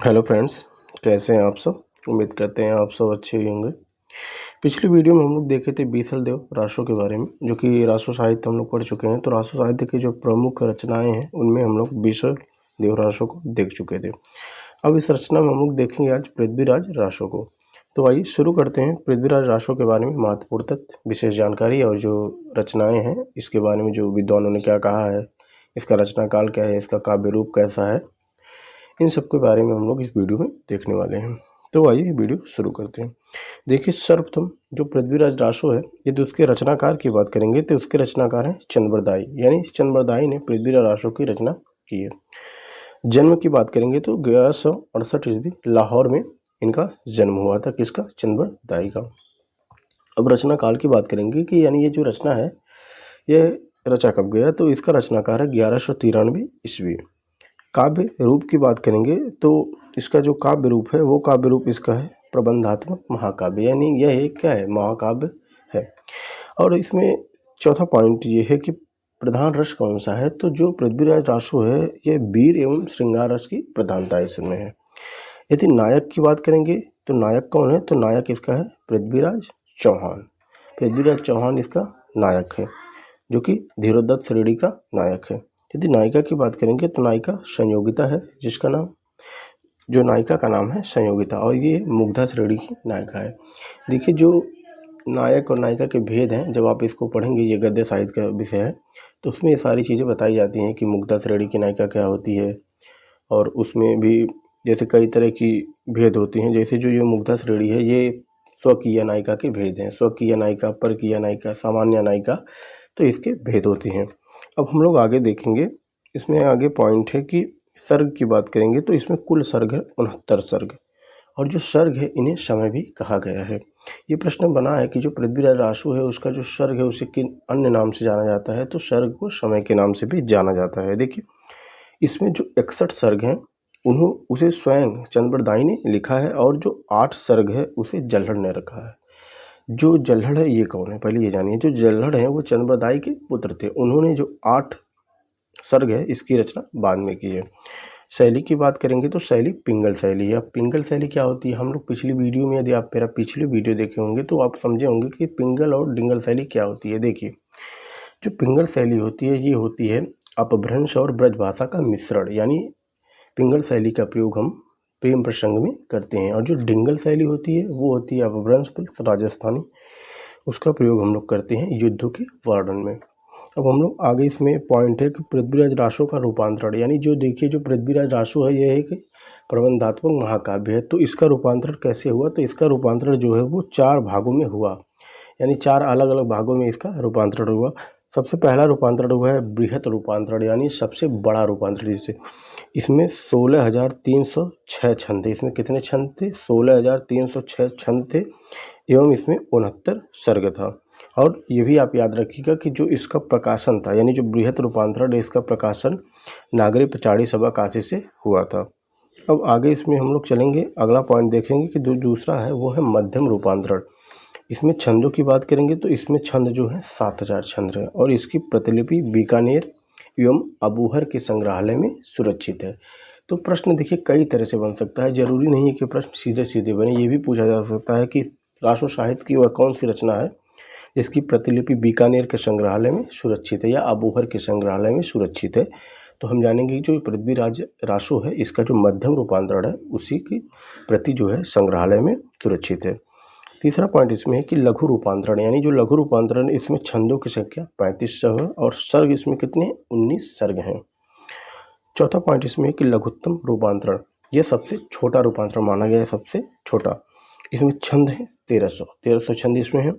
Hello friends, कैसे हैं आप सब। उम्मीद करते हैं आप सब अच्छे ही होंगे। पिछली वीडियो में हम लोग देखे थे बीसल देव रासो के बारे में, जो कि रासो साहित्य हम लोग पढ़ चुके हैं। तो रासो साहित्य की जो प्रमुख रचनाएं हैं उनमें हम लोग बीसल देव रासो को देख चुके थे। अब इस रचना में हम लोग देखेंगे आज पृथ्वीराज रासो को। तो आइए शुरू करते हैं पृथ्वीराज रासो के बारे में महत्वपूर्ण तथ्य, विशेष जानकारी और जो रचनाएँ हैं इसके बारे में जो विद्वानों ने क्या कहा है, इसका रचना काल क्या है, इसका काव्य रूप कैसा है, इन सब के बारे में हम लोग इस वीडियो में देखने वाले हैं। तो आइए वीडियो शुरू करते हैं। देखिए, सर्वप्रथम जो पृथ्वीराज रासो है, यदि उसके रचनाकार की बात करेंगे तो उसके रचनाकार हैं चंद्रबरदाई, यानी चंद्रबरदाई ने पृथ्वीराज रासो की रचना की है। जन्म की बात करेंगे तो 1168 ईस्वी लाहौर में इनका जन्म हुआ था। किसका? चंद्रबरदाई का। अब रचना काल की बात करेंगे कि यानी ये जो रचना है ये रचा कब गया, तो इसका रचनाकार है 1193 ईस्वी। काव्य रूप की बात करेंगे तो इसका जो काव्य रूप है वो काव्य रूप इसका है प्रबंधात्मक महाकाव्य, यानी यह एक क्या है, महाकाव्य है। और इसमें चौथा पॉइंट ये है कि प्रधान रस कौन सा है, तो जो पृथ्वीराज रासो है ये वीर एवं श्रृंगार रस की प्रधानता इसमें है। यदि नायक की बात करेंगे तो नायक कौन है, तो नायक इसका है पृथ्वीराज चौहान। पृथ्वीराज चौहान इसका नायक है, जो कि धीरोदत्त श्रेणी का नायक है। यदि नायिका की बात करेंगे तो नायिका संयोगिता है, जिसका नाम, जो नायिका का नाम है संयोगिता, और ये मुग्धा श्रेणी की नायिका है। देखिए, जो नायक और नायिका के भेद हैं, जब आप इसको पढ़ेंगे, ये गद्य साहित्य का विषय है, तो उसमें ये सारी चीज़ें बताई जाती हैं कि मुग्धा श्रेणी की नायिका क्या होती है। और उसमें भी जैसे कई तरह की भेद होती हैं, जैसे जो ये मुग्धा श्रेणी है ये स्वकीय नायिका के भेद हैं, स्वकीय नायिका, परकीय नायिका, सामान्य नायिका, तो इसके भेद होते हैं। अब हम लोग आगे देखेंगे, इसमें आगे पॉइंट है कि सर्ग की बात करेंगे तो इसमें कुल सर्ग है 69 सर्ग, और जो सर्ग है इन्हें समय भी कहा गया है। ये प्रश्न बना है कि जो पृथ्वीराज रासो है उसका जो सर्ग है उसे किन अन्य नाम से जाना जाता है, तो सर्ग को समय के नाम से भी जाना जाता है। देखिए, इसमें जो 61 सर्ग हैं उसे स्वयं चंद्रबरदाई ने लिखा है, और जो 8 सर्ग है उसे जल्हड़ ने रखा है। जो जल्हड़ है ये कौन है, पहले ये जानिए। जो जल्हड़ है वो चंद्रबरदाई के पुत्र थे, उन्होंने जो 8 सर्ग है इसकी रचना बाद में की है। शैली की बात करेंगे तो शैली पिंगल शैली है। अब पिंगल शैली क्या होती है, हम लोग पिछली वीडियो में, यदि आप मेरा पिछली वीडियो देखे होंगे तो आप समझे होंगे कि पिंगल और डिंगल शैली क्या होती है। देखिए, जो पिंगल शैली होती है ये होती है अपभ्रंश और ब्रज भाषा का मिश्रण, यानी पिंगल शैली का प्रयोग हम प्रेम प्रसंग में करते हैं। और जो डिंगल शैली होती है वो होती है अपभ्रंश प्लस राजस्थानी, उसका प्रयोग हम लोग करते हैं युद्धों के वर्णन में। अब हम लोग आगे, इसमें पॉइंट है कि पृथ्वीराज रासो का रूपांतरण, यानी जो देखिए जो पृथ्वीराज रासो है यह एक प्रबंधात्मक महाकाव्य है, तो इसका रूपांतरण कैसे हुआ, तो इसका रूपांतरण जो है वो 4 भागों में हुआ, यानी 4 अलग अलग भागों में इसका रूपांतरण हुआ। सबसे पहला रूपांतरण हुआ है बृहत रूपांतरण, यानी सबसे बड़ा रूपांतरण, जिससे इसमें 16,306 छंद थे। इसमें कितने छंद थे? 16,306 छंद थे, एवं इसमें 69 सर्ग था। और ये भी आप याद रखिएगा कि जो इसका प्रकाशन था, यानी जो बृहत रूपांतरण, इसका प्रकाशन नागरी पचाड़ी सभा काशी से हुआ था। अब आगे इसमें हम लोग चलेंगे, अगला पॉइंट देखेंगे कि जो दूसरा है वो है मध्यम रूपांतरण। इसमें छंदों की बात करेंगे तो इसमें छंद जो है 7,000 छंद है, और इसकी प्रतिलिपि बीकानेर एवं अबूहर के संग्रहालय में सुरक्षित है। तो प्रश्न देखिए कई तरह से बन सकता है, जरूरी नहीं है कि प्रश्न सीधे सीधे बने। ये भी पूछा जा सकता है कि रासो साहित्य की वह कौन सी रचना है जिसकी प्रतिलिपि बीकानेर के संग्रहालय में सुरक्षित है या अबूहर के संग्रहालय में सुरक्षित है। तो हम जानेंगे कि जो पृथ्वीराज रासो है इसका जो मध्यम रूपांतरण है उसी की प्रति जो है संग्रहालय में सुरक्षित है। तीसरा पॉइंट इसमें है कि लघु रूपांतरण, यानी जो लघु रूपांतरण, इसमें छंदों की संख्या 3500 है, और सर्ग इसमें कितने हैं? 19 सर्ग हैं। चौथा पॉइंट इसमें है कि लघुत्तम रूपांतरण, ये सबसे छोटा रूपांतरण माना गया है, सबसे छोटा। इसमें छंद है 1300 छंद इसमें है,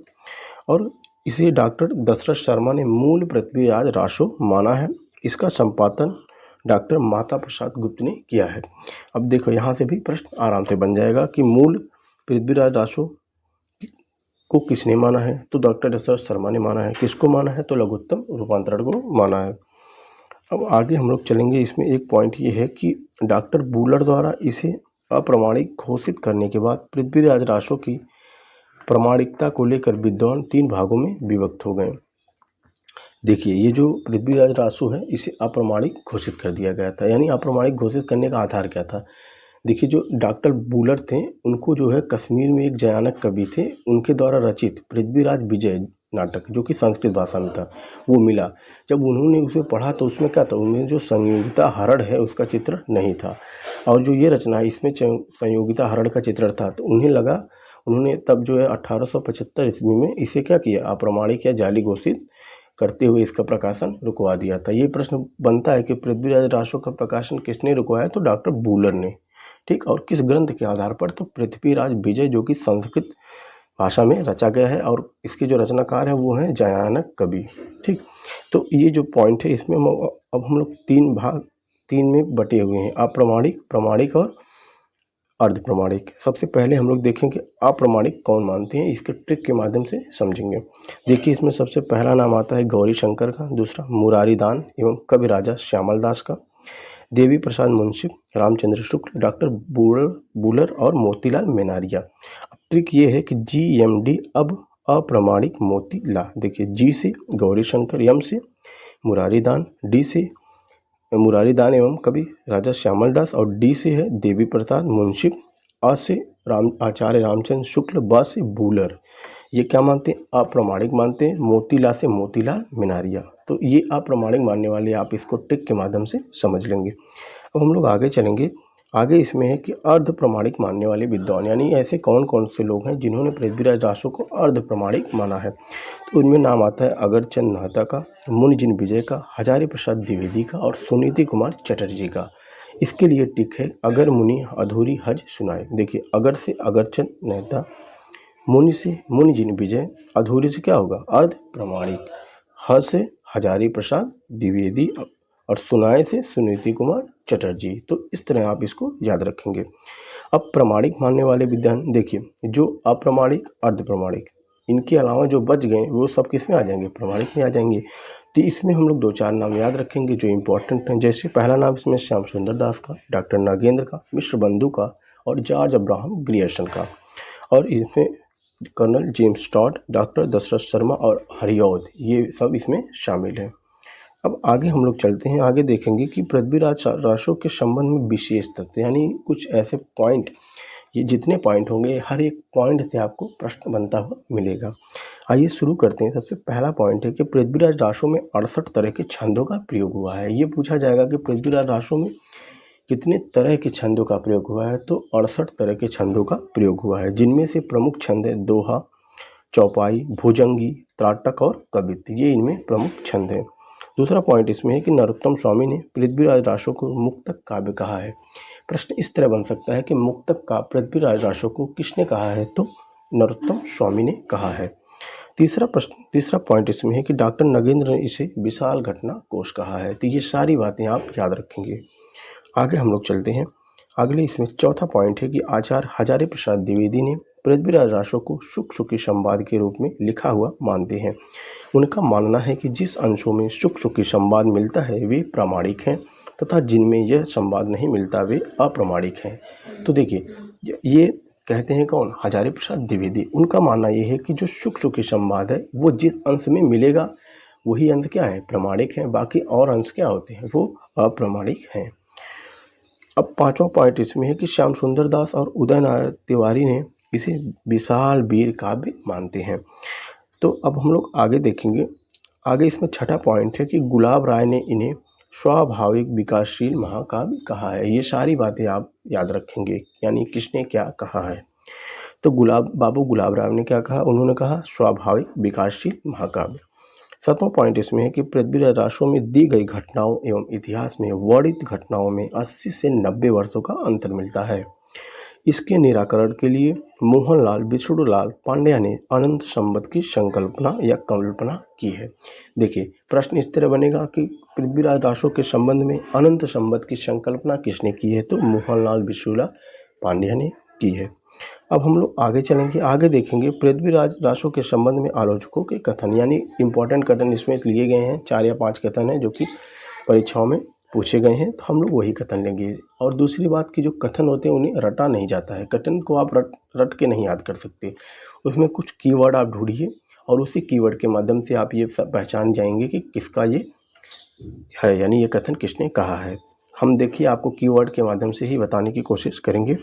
और इसे डॉक्टर दशरथ शर्मा ने मूल पृथ्वीराज रासो माना है। इसका संपादन डॉक्टर माता प्रसाद गुप्त ने किया है। अब देखो, यहाँ से भी प्रश्न आराम से बन जाएगा कि मूल पृथ्वीराज रासो को किसने माना है, तो डॉक्टर दशरथ शर्मा ने माना है। किसको माना है, तो लघुत्तम रूपांतरण को माना है। अब आगे हम लोग चलेंगे, इसमें एक पॉइंट ये है कि डॉक्टर बूलर द्वारा इसे अप्रमाणिक घोषित करने के बाद पृथ्वीराज रासो की प्रामाणिकता को लेकर विद्वान 3 भागों में विभक्त हो गए। देखिए, ये जो पृथ्वीराज रासो है इसे अप्रमाणिक घोषित कर दिया गया था, यानी अप्रमाणिक घोषित करने का आधार क्या था। देखिए जो डॉक्टर बूलर थे उनको जो है कश्मीर में एक जयानक कवि थे उनके द्वारा रचित पृथ्वीराज विजय नाटक जो कि संस्कृत भाषा में था वो मिला। जब उन्होंने उसे पढ़ा तो उसमें क्या था, उनमें जो संयोगिता हरण है उसका चित्र नहीं था और जो ये रचना है इसमें संयोगिता हरण का चित्र था। तो उन्हें लगा, उन्होंने तब जो है 1875 ईस्वी में इसे क्या किया, अप्रामाणिक या जाली घोषित करते हुए इसका प्रकाशन रुकवा दिया था। ये प्रश्न बनता है कि पृथ्वीराज रासो का प्रकाशन किसने रुकवाया, तो डॉक्टर बूलर ने। ठीक, और किस ग्रंथ के आधार पर, तो पृथ्वीराज विजय जो कि संस्कृत भाषा में रचा गया है और इसके जो रचनाकार हैं वो हैं जयानक कवि। ठीक, तो ये जो पॉइंट है इसमें अब हम लोग तीन में बटे हुए हैं, अप्रामाणिक, प्रामाणिक और अर्ध प्रमाणिक। सबसे पहले हम लोग देखेंगे अप्रामाणिक कौन मानते हैं, इसके ट्रिक के माध्यम से समझेंगे। देखिए इसमें सबसे पहला नाम आता है गौरी शंकर का, दूसरा मुरारी दान एवं कवि राजा श्यामल दास का, देवी प्रसाद मुंशी, रामचंद्र शुक्ल, डॉक्टर बूलर और मोतीलाल मेनारिया। अब ट्रिक ये है कि GMD अब अप्रामाणिक मोतीलाल। देखिए जी से गौरी शंकर, एम से मुरारी दान, डी से मुरारी दान एवं कवि राजा श्यामल दास और डी से है देवी प्रसाद मुंशी, आ से आचार्य रामचंद्र शुक्ल, ब से बूलर। ये क्या मानते हैं, अप्रामाणिक मानते हैं। मोतीलाल से मोतीलाल मेनारिया। तो ये अप्रामाणिक मानने वाले आप इसको ट्रिक के माध्यम से समझ लेंगे। अब हम लोग आगे चलेंगे। आगे इसमें है कि अर्ध प्रमाणिक मानने वाले विद्वान, यानी ऐसे कौन कौन से लोग हैं जिन्होंने पृथ्वीराज रासो को अर्ध प्रमाणिक माना है। तो उनमें नाम आता है अगरचंद नाहता का, मुनिजिन विजय का, हजारी प्रसाद द्विवेदी का और सुनीति कुमार चटर्जी का। इसके लिए टिक है अगर मुनि अधूरी हज सुनाए। देखिए अगर से अगरचंद नाहता, मुनि से मुनिजिन विजय, अधूरी से क्या होगा अर्ध प्रमाणिक, ह से हजारी प्रसाद द्विवेदी और सुनाए से सुनीति कुमार चटर्जी। तो इस तरह आप इसको याद रखेंगे। अब प्रमाणिक मानने वाले विद्वान, देखिए जो अप्रामाणिक, अर्ध प्रमाणिक, इनके अलावा जो बच गए वो सब किस में आ जाएंगे, प्रमाणिक में आ जाएंगे। तो इसमें हम लोग 2-4 नाम याद रखेंगे जो इम्पोर्टेंट हैं। जैसे पहला नाम इसमें श्याम सुंदर दास का, डॉक्टर नागेंद्र का, मिश्र बंधु का और जॉर्ज अब्राहम ग्रियर्सन का। और इसमें Colonel James Tod, doctor Dasharath Sharma और हरिऔध, ये सब इसमें शामिल हैं। अब आगे हम लोग चलते हैं, आगे देखेंगे कि पृथ्वीराज रासो के संबंध में विशेष तथ्य, यानी कुछ ऐसे पॉइंट, ये जितने पॉइंट होंगे हर एक पॉइंट से आपको प्रश्न बनता हुआ मिलेगा। आइए शुरू करते हैं। सबसे पहला पॉइंट है कि पृथ्वीराज रासो में 68 तरह के छंदों का प्रयोग हुआ है। ये पूछा जाएगा कि पृथ्वीराज रासो में कितने तरह के छंदों का प्रयोग हुआ है, तो 68 तरह के छंदों का प्रयोग हुआ है, जिनमें से प्रमुख छंद है दोहा, चौपाई, भुजंगी, त्राटक और कवित्त। ये इनमें प्रमुख छंद हैं। दूसरा पॉइंट इसमें है कि नरोत्तम स्वामी ने पृथ्वीराज रासो को मुक्तक काव्य कहा है। प्रश्न इस तरह बन सकता है कि मुक्तक का पृथ्वीराज रासो को किसने कहा है, तो नरोत्तम स्वामी ने कहा है। तीसरा पॉइंट इसमें है कि डॉक्टर नगेंद्र ने इसे विशाल घटना कोश कहा है। तो ये सारी बातें आप याद रखेंगे। आगे हम लोग चलते हैं। अगले इसमें चौथा पॉइंट है कि आचार्य हजारी प्रसाद द्विवेदी ने पृथ्वीराज रासो को शुक शुकी संवाद के रूप में लिखा हुआ मानते हैं। उनका मानना है कि जिस अंशों में शुक शुकी संवाद मिलता है वे प्रामाणिक हैं तथा जिनमें यह संवाद नहीं मिलता वे अप्रामाणिक हैं। तो देखिए ये कहते हैं कौन, हजारी प्रसाद द्विवेदी। उनका मानना यह है कि जो शुक शुकी संवाद है वो जिस अंश में मिलेगा वही अंश क्या है, प्रामाणिक है, बाकी और अंश क्या होते हैं, वो अप्रामाणिक हैं। अब पांचवा पॉइंट इसमें है कि श्याम सुंदर दास और उदय नारायण तिवारी ने इसे विशाल वीर काव्य मानते हैं। तो अब हम लोग आगे देखेंगे। आगे इसमें छठा पॉइंट है कि गुलाब राय ने इन्हें स्वाभाविक विकासशील महाकाव्य कहा है। ये सारी बातें आप याद रखेंगे, यानी किसने क्या कहा है। तो बाबू गुलाब राय ने क्या कहा, उन्होंने कहा स्वाभाविक विकासशील महाकाव्य। सातवां पॉइंट इसमें है कि पृथ्वीराज रासो में दी गई घटनाओं एवं इतिहास में वर्णित घटनाओं में 80 से 90 वर्षों का अंतर मिलता है। इसके निराकरण के लिए मोहनलाल विष्णुलाल पांड्या ने अनंत संवत की संकल्पना या कल्पना की है। देखिए प्रश्न इस तरह बनेगा कि पृथ्वीराज रासो के संबंध में अनंत संवत की संकल्पना किसने की है, तो मोहनलाल विष्णुलाल पांड्या ने की है। अब हम लोग आगे चलेंगे, आगे देखेंगे पृथ्वीराज रासो के संबंध में आलोचकों के कथन, यानी इंपॉर्टेंट कथन इसमें लिए गए हैं। 4 या 5 कथन हैं जो कि परीक्षाओं में पूछे गए हैं, तो हम लोग वही कथन लेंगे। और दूसरी बात कि जो कथन होते हैं उन्हें रटा नहीं जाता है, कथन को आप रट के नहीं याद कर सकते। उसमें कुछ कीवर्ड आप ढूंढिए और उसी कीवर्ड के माध्यम से आप ये सब पहचान जाएंगे कि किसका ये है, यानी ये कथन किसने कहा है। हम देखिए आपको कीवर्ड के माध्यम से ही बताने की कोशिश करेंगे।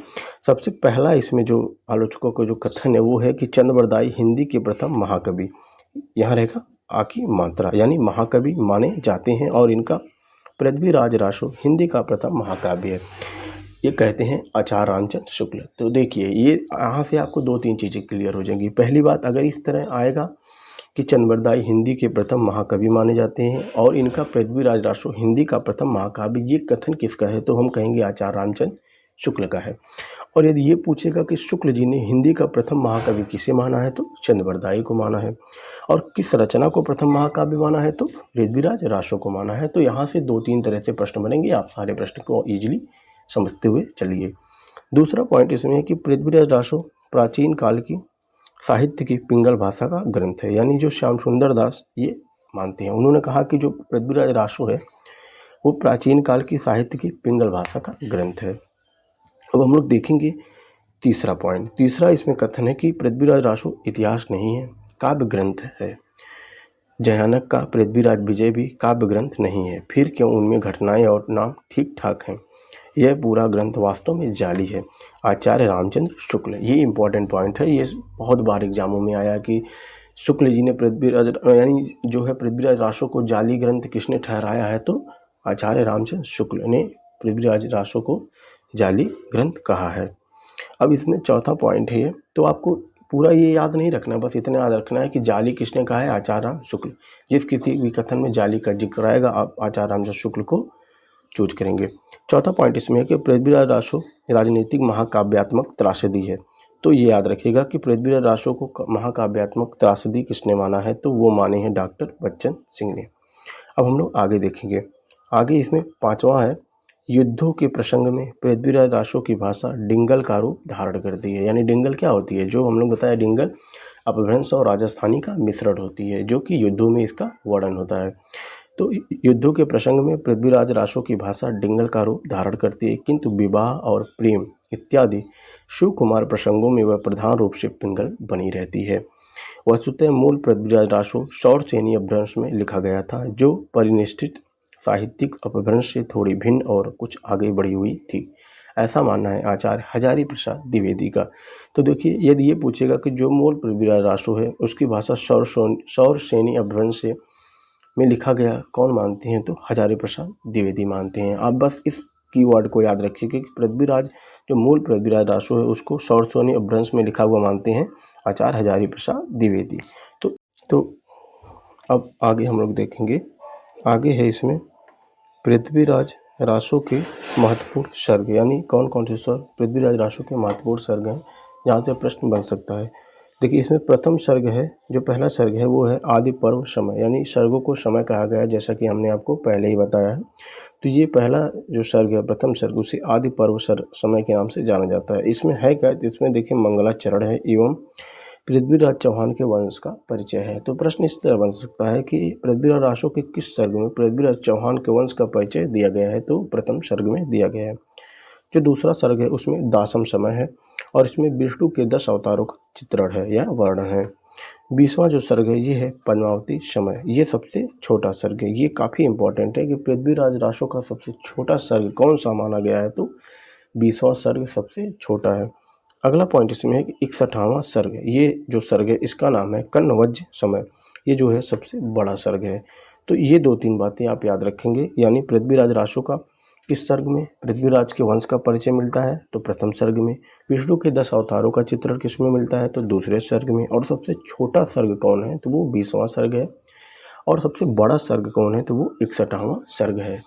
सबसे पहला इसमें जो आलोचकों का जो कथन है वो है कि चंद्रबरदाई हिंदी के प्रथम महाकवि। यहाँ रहेगा आ की मात्रा, यानी महाकवि माने जाते हैं और इनका पृथ्वीराज रासो हिंदी का प्रथम महाकाव्य है। ये कहते हैं आचार्य रामचंद्र शुक्ल। तो देखिए ये यहाँ से आपको 2-3 चीज़ें क्लियर हो जाएंगी। पहली बात, अगर इस तरह आएगा कि चंद्रबरदाई हिंदी के प्रथम महाकवि माने जाते हैं और इनका पृथ्वीराज रासो हिंदी का प्रथम महाकाव्य, ये कथन किसका है? तो हम कहेंगे आचार्य रामचंद्र शुक्ल का है। और यदि ये पूछेगा कि शुक्ल जी ने हिंदी का प्रथम महाकाव्य किसे माना है, तो चंद्रबरदाई को माना है। और किस रचना को प्रथम महाकाव्य माना है, तो पृथ्वीराज रासो को माना है। तो यहाँ से 2-3 तरह से प्रश्न बनेंगे, आप सारे प्रश्न को ईजिली समझते हुए चलिए। दूसरा पॉइंट इसमें है कि पृथ्वीराज रासो प्राचीन काल की साहित्य की पिंगल भाषा का ग्रंथ है, यानी जो श्याम सुंदर दास ये मानते हैं। उन्होंने कहा कि जो पृथ्वीराज रासो है वो प्राचीन काल की साहित्य की पिंगल भाषा का ग्रंथ है। अब हम लोग देखेंगे तीसरा पॉइंट। तीसरा इसमें कथन है कि पृथ्वीराज रासो इतिहास नहीं है, काव्य ग्रंथ है। जयानक का पृथ्वीराज विजय भी काव्य ग्रंथ नहीं है, फिर क्यों उनमें घटनाएं और नाम ठीक ठाक हैं। यह पूरा ग्रंथ वास्तव में जाली है। आचार्य रामचंद्र शुक्ल, ये इंपॉर्टेंट पॉइंट है। ये बहुत बार एग्जामों में आया कि शुक्ल जी ने पृथ्वीराज यानी जो है पृथ्वीराज रासो को जाली ग्रंथ किसने ठहराया है, तो आचार्य रामचंद्र शुक्ल ने पृथ्वीराज रासो को जाली ग्रंथ कहा है। अब इसमें चौथा पॉइंट है, तो आपको पूरा ये याद नहीं रखना, बस इतना याद रखना है कि जाली किसने कहा है, आचार्य राम शुक्ल। जिस किसी भी कथन में जाली का जिक्र आएगा आप आचार्य रामचंद्र शुक्ल को चूज करेंगे। चौथा पॉइंट इसमें है कि पृथ्वीराज रासो राजनीतिक महाकाव्यात्मक त्रासदी है। तो ये याद रखिएगा कि पृथ्वीराज रासो को महाकाव्यात्मक त्रासदी किसने माना है, तो वो माने हैं डॉक्टर बच्चन सिंह ने। अब हम लोग आगे देखेंगे। आगे इसमें पांचवा है, युद्धों के प्रसंग में पृथ्वीराज रासो की भाषा डिंगल का रूप धारण करती है। यानी डिंगल क्या होती है, जो हम लोग बताया डिंगल अपभ्रंश और राजस्थानी का मिश्रण होती है, जो कि युद्धों में इसका वर्णन होता है। तो युद्धों के प्रसंग में पृथ्वीराज रासो की भाषा डिंगल का रूप धारण करती है, किंतु विवाह और प्रेम इत्यादि सुकुमार प्रसंगों में वह प्रधान रूप से पिंगल बनी रहती है। वस्तुतः मूल पृथ्वीराज रासो सौर सैनी अपभ्रंश में लिखा गया था, जो परिनिष्ठित साहित्यिक अपभ्रंश से थोड़ी भिन्न और कुछ आगे बढ़ी हुई थी। ऐसा मानना है आचार्य हजारी प्रसाद द्विवेदी का। तो देखिए यदि ये पूछेगा कि जो मूल पृथ्वीराज रासो है उसकी भाषा सौर सैनी अपभ्रंश से में लिखा गया, कौन मानते हैं, तो हजारी प्रसाद द्विवेदी मानते हैं। आप बस इस कीवर्ड को याद रखिए कि पृथ्वीराज जो मूल पृथ्वीराज रासो है उसको सौर सैनी अपभ्रंश में लिखा हुआ मानते हैं आचार्य हजारी प्रसाद द्विवेदी। तो अब आगे हम लोग देखेंगे। आगे है इसमें पृथ्वीराज रासो के महत्वपूर्ण सर्ग, यानी कौन कौन से सर्ग पृथ्वीराज रासो के महत्वपूर्ण सर्ग हैं, जहाँ से प्रश्न बन सकता है। देखिए इसमें प्रथम सर्ग है, जो पहला सर्ग है वो है आदि पर्व समय, यानी सर्गों को समय कहा गया है, जैसा कि हमने आपको पहले ही बताया है। तो ये पहला जो सर्ग है प्रथम सर्ग, उसे आदि पर्व समय के नाम से जाना जाता है। इसमें है क्या, तो इसमें देखिए मंगलाचरण है एवं पृथ्वीराज चौहान के वंश का परिचय है। तो प्रश्न इस तरह बन सकता है कि पृथ्वीराज रासो के किस सर्ग में पृथ्वीराज चौहान के वंश का परिचय दिया गया है, तो प्रथम सर्ग में दिया गया है। जो दूसरा सर्ग है उसमें दासम समय है और इसमें विष्णु के 10 अवतारों का चित्रण है या वर्णन है। 20वां जो सर्ग है ये है पद्मावती समय, ये सबसे छोटा सर्ग है। ये काफ़ी इंपॉर्टेंट है कि पृथ्वीराज रासो का सबसे छोटा सर्ग कौन सा माना गया है, तो 20वां सर्ग सबसे छोटा है। अगला पॉइंट इसमें है कि 61वां सर्ग, ये जो सर्ग है इसका नाम है कन्नवज्र समय, ये जो है सबसे बड़ा सर्ग है। तो ये 2-3 बातें आप याद रखेंगे, यानी पृथ्वीराज रासो का किस सर्ग में पृथ्वीराज के वंश का परिचय मिलता है, तो प्रथम सर्ग में। विष्णु के 10 अवतारों का चित्रण किस में मिलता है, तो दूसरे सर्ग में। और सबसे छोटा सर्ग कौन है, तो वो 20वां सर्ग है। और सबसे बड़ा सर्ग कौन है, तो वो 61वां सर्ग है।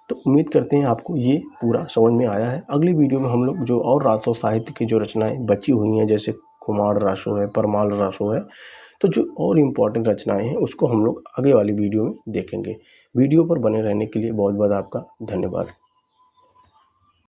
तो उम्मीद करते हैं आपको ये पूरा समझ में आया है। अगली वीडियो में हम लोग जो और रासो साहित्य की जो रचनाएं बची हुई हैं, जैसे कुमार रासो है, परमाल रासो है, तो जो और इम्पॉर्टेंट रचनाएं हैं उसको हम लोग आगे वाली वीडियो में देखेंगे। वीडियो पर बने रहने के लिए बहुत बहुत आपका धन्यवाद।